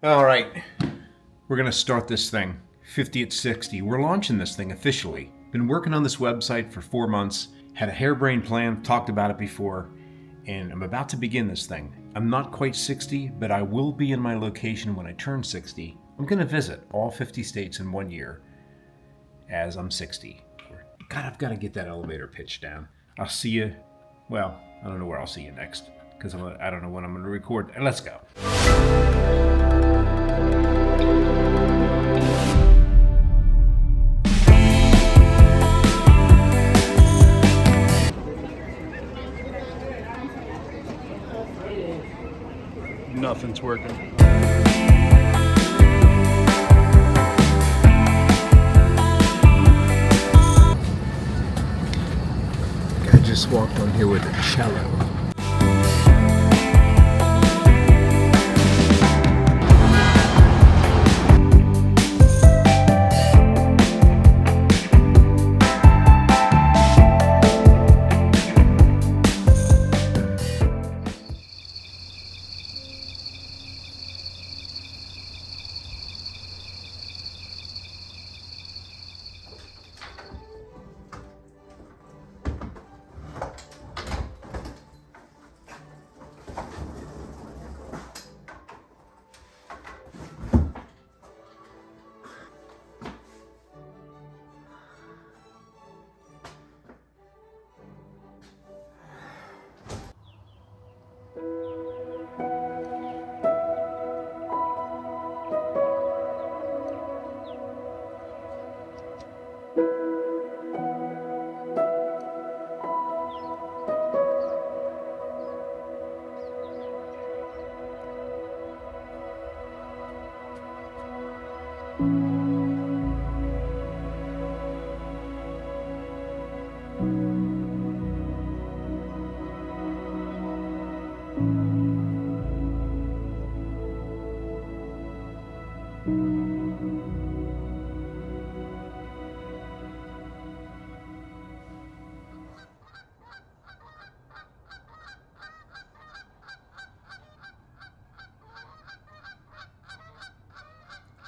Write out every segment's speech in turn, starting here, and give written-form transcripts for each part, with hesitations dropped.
All right, we're gonna start this thing. 50 at 60. We're launching this thing officially. Been working on this website for 4 months, had a harebrained plan, talked about it before, and I'm about to begin this thing. I'm not quite 60, but I will be in my location when I turn 60. I'm gonna visit all 50 states in 1 year as I'm 60. God, I've gotta get that elevator pitch down. I'll see you, well, I don't know where I'll see you next, because I don't know when I'm gonna record. And let's go. Nothing's working. I just walked on here with a cello.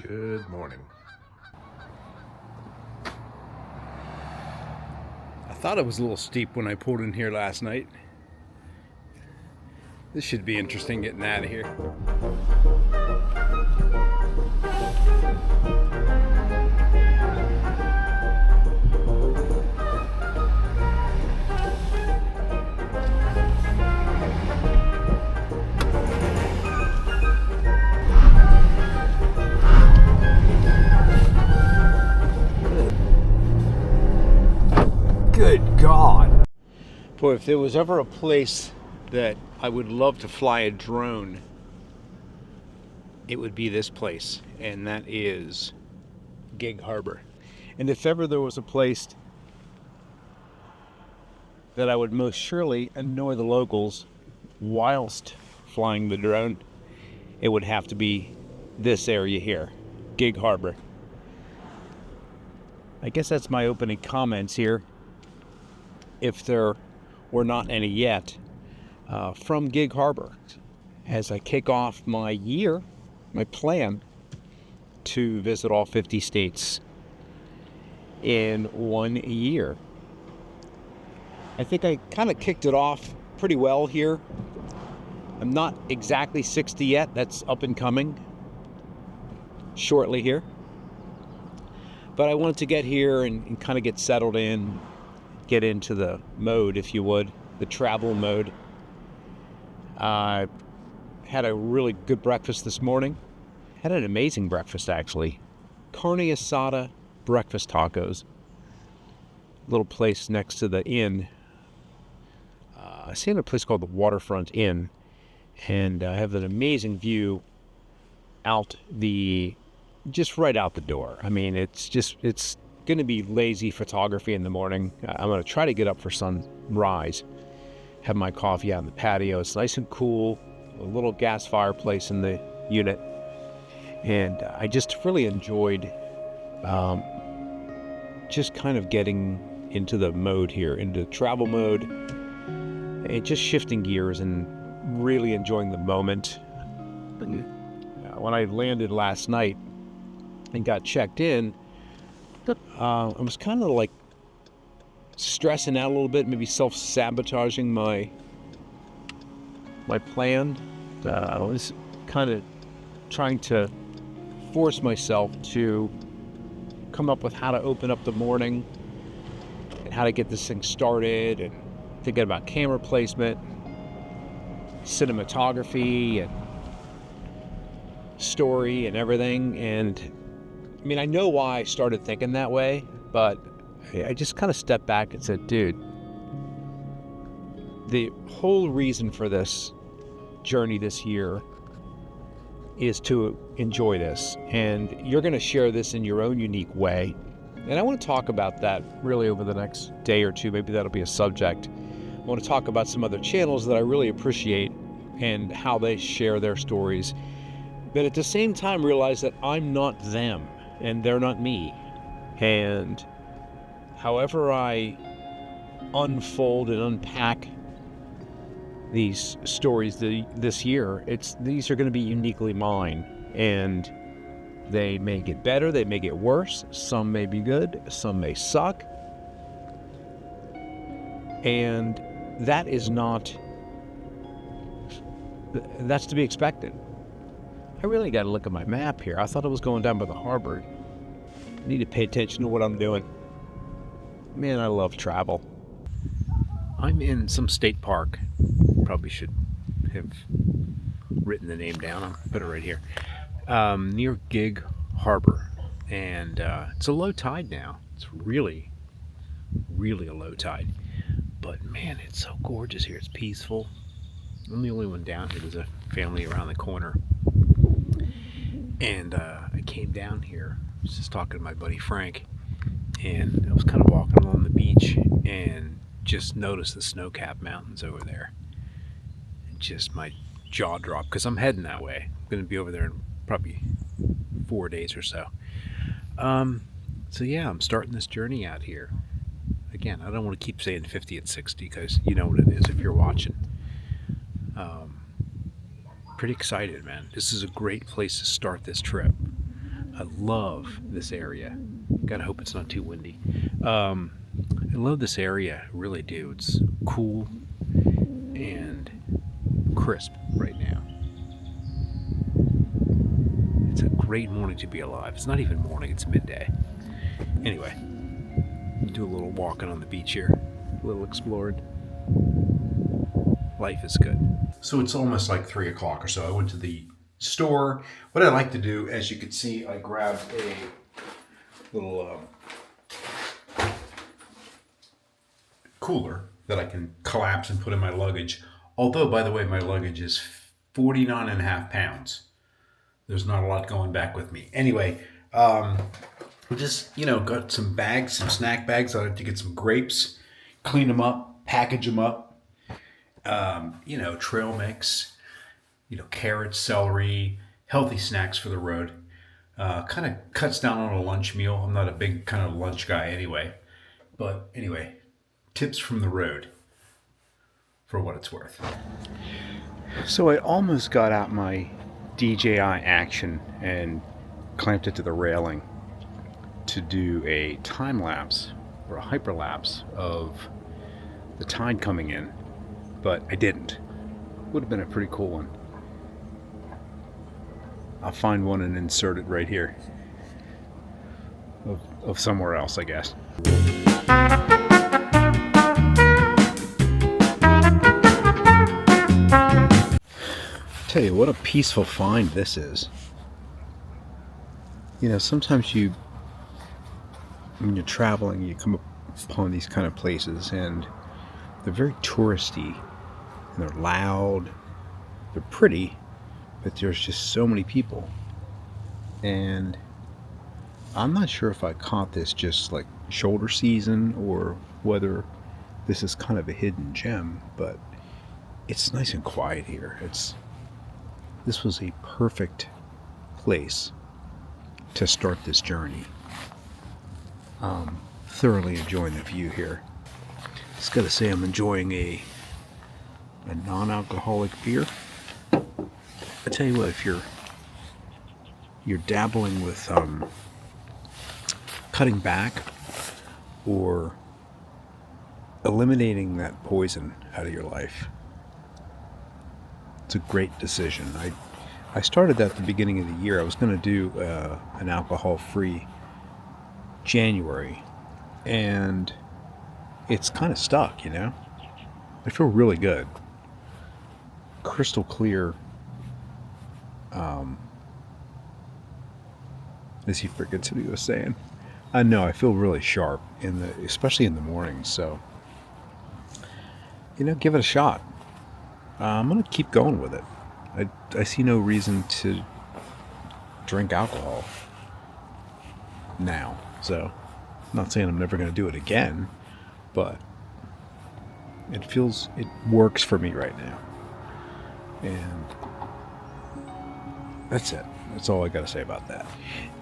Good morning. I thought it was a little steep when I pulled in here last night. This should be interesting getting out of here. Good God. Boy, if there was ever a place that I would love to fly a drone, it would be this place, and that is Gig Harbor. And if ever there was a place that I would most surely annoy the locals whilst flying the drone, it would have to be this area here, Gig Harbor. I guess that's my opening comments here, if there were not any yet, from Gig Harbor, as I kick off my plan to visit all 50 states in 1 year. I think I kind of kicked it off pretty well here. I'm not exactly 60 yet. That's up and coming shortly here. But I wanted to get here and kind of get settled in, get into the mode, if you would, the travel mode. I had a really good breakfast this morning. Had an amazing breakfast, actually. Carne asada breakfast tacos. Little place next to the inn. I stay in a place called the Waterfront Inn, and I have an amazing view just right out the door. I mean, it's going to be lazy photography in the morning. I'm going to try to get up for sunrise, have my coffee out in the patio. It's nice and cool, a little gas fireplace in the unit. And I just really enjoyed just kind of getting into the mode here, into travel mode, and just shifting gears and really enjoying the moment. when I landed last night and got checked in, I was kind of like stressing out a little bit, maybe self-sabotaging my plan. I was kind of trying to force myself to come up with how to open up the morning and how to get this thing started, and thinking about camera placement, cinematography, and story and everything. And I mean, I know why I started thinking that way, but I just kind of stepped back and said, dude, the whole reason for this journey this year is to enjoy this, and you're going to share this in your own unique way. And I want to talk about that really over the next day or two. Maybe that'll be a subject. I want to talk about some other channels that I really appreciate and how they share their stories, but at the same time realize that I'm not them and they're not me. And however I unfold and unpack these stories this year, these are going to be uniquely mine, and they may get better, they may get worse, some may be good, some may suck, and that's to be expected. I really got to look at my map here. I thought I was going down by the harbor. I need to pay attention to what I'm doing. Man, I love travel. I'm in some state park. Probably should have written the name down. I'll put it right here. Near Gig Harbor. And it's a low tide now. It's really, really a low tide. But man, it's so gorgeous here. It's peaceful. I'm the only one down here. There's a family around the corner. And I came down here. I was just talking to my buddy Frank. And I was kind of walking along the beach and just noticed the snow-capped mountains over there. And just my jaw dropped, because I'm heading that way. I'm going to be over there in probably 4 days or so. So yeah, I'm starting this journey out here. Again, I don't want to keep saying 50 at 60, because you know what it is if you're watching. Pretty excited, man. This is a great place to start this trip. I love this area. Gotta hope it's not too windy. I love this area, I really do. It's cool and crisp right now. It's a great morning to be alive. It's not even morning, it's midday. Anyway, do a little walking on the beach here, a little exploring. Life is good. So it's almost like 3 o'clock or so. I went to the store. What I like to do, as you can see, I grabbed a little cooler that I can collapse and put in my luggage. Although, by the way, my luggage is 49.5 pounds. There's not a lot going back with me. Anyway, just, got some bags, some snack bags. I like to get some grapes, clean them up, package them up. Trail mix, carrots, celery, healthy snacks for the road. Kind of cuts down on a lunch meal. I'm not a big kind of lunch guy anyway. But anyway, tips from the road for what it's worth. So I almost got out my DJI Action and clamped it to the railing to do a time lapse or a hyperlapse of the tide coming in, but I didn't. Would have been a pretty cool one. I'll find one and insert it right here of somewhere else, I guess. Tell you what a peaceful find this is. Sometimes when you're traveling, you come upon these kind of places and they're very touristy and they're loud, they're pretty, but there's just so many people. And I'm not sure if I caught this just like shoulder season or whether this is kind of a hidden gem, but it's nice and quiet here. This was a perfect place to start this journey. Thoroughly enjoying the view here. Just gotta say, I'm enjoying a non-alcoholic beer. I tell you what, if you're you're dabbling with cutting back or eliminating that poison out of your life, it's a great decision. I started that at the beginning of the year. I was going to do an alcohol-free January, and it's kind of stuck, you know? I feel really good. Crystal clear. As he forgets what he was saying. I know, I feel really sharp, especially in the mornings, so, give it a shot. I'm going to keep going with it. I see no reason to drink alcohol now. So, I'm not saying I'm never going to do it again, but it works for me right now. And that's it. That's all I got to say about that.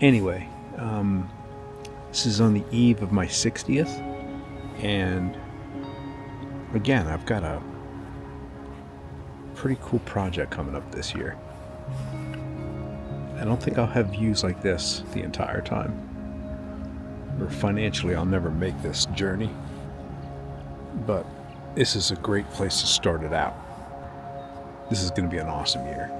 Anyway, this is on the eve of my 60th. And again, I've got a pretty cool project coming up this year. I don't think I'll have views like this the entire time. Or financially, I'll never make this journey. But this is a great place to start it out. This is going to be an awesome year.